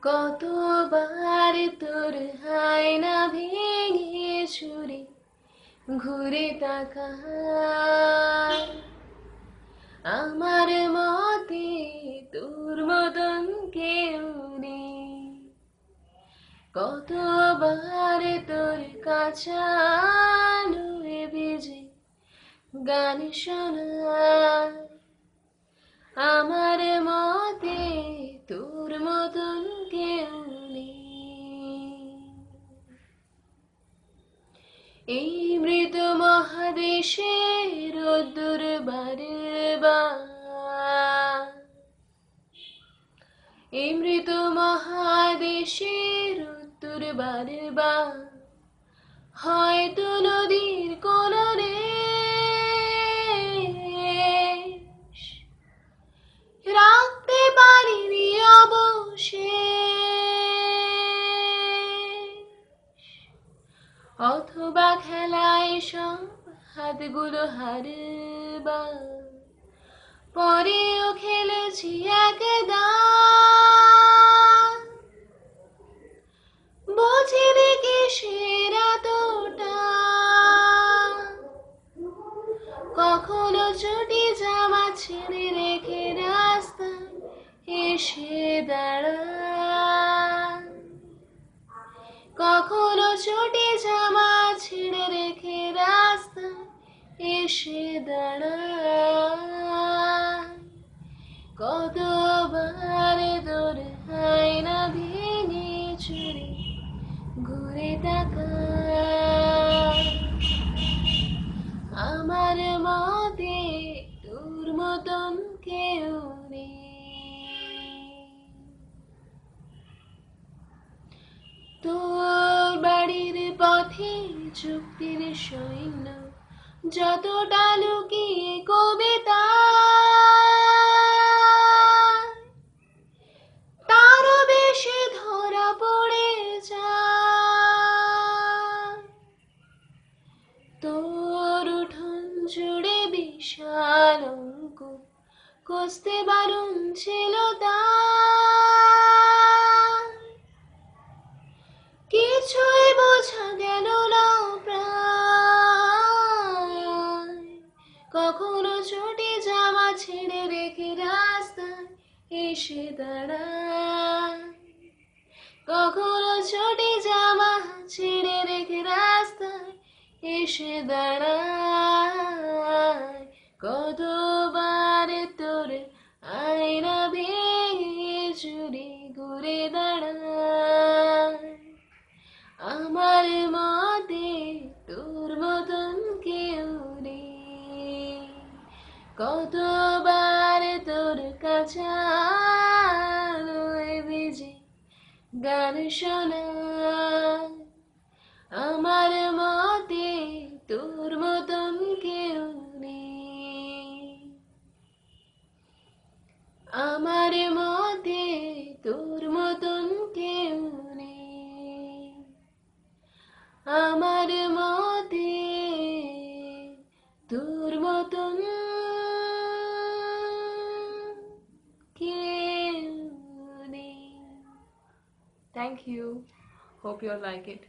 কতবার তোর হায়না ভেঙে চুরি ঘুরে তাকায়, আমার মতে তোর মতন কেউ নেই। কতবার তোর কাঁচা আলোয় ভিজে গান শোনায়, আমার মতে তোর মতন কেউ নেই। এই মৃত মহাদেশের রোদ্দুর বারবার, এই মৃত মহাদেশের রোদ্দুর বারবার, হয়তো নদীর কোলরে রাখতে পারিনি অবশেষ, অথবা খেলায় সব হাতগুলো হারবার, পরেও খেলেছি একদা, বুঝিনি কিসের এতটা। কখনো চটি জামা ছেড়ে রেখে রাস্তায় এসে দাঁড়ায়, কখনো চটি জামা ছেড়ে রেখে রাস্তায় এসে দাঁড়ায়। কতবার তোর হায়না ভেঙে চুরি ঘুরে তাকায়, আমার মতে তোর মতন কেউ নেই। তোর বাড়ির পথে চুক্তির সৈন্য যতটা লুকিয়ে কবিতা, তারও বেশি ধরা পড়ে যায়। তোর উঠোন জুড়ে বিশাল অঙ্ক কষতে বারণ ছিল তাই, কিছুই বোঝা গেল না প্রায়। কখনো চটি জামা ছেড়ে রেখে রাস্তায় এসে দাঁড়ায়, কখনো চটি জামা ছেড়ে রেখে রাস্তায় এসে দাঁড়ায়। কতবার তোর আয়না ভেঙে চুরি ঘুরে দাঁড়ায়, আমার মতে তোর মতন কেউ নেই। কতবার তোর কাঁচা আলোয় ভিজে গান শোনায়, আমার মতে তোর মতন কেউ নেই। আমার মতে তোর মতন কেউ নেই, আমার মতে তোর মতন কেউ নেই। Thank you. Hope you all like it.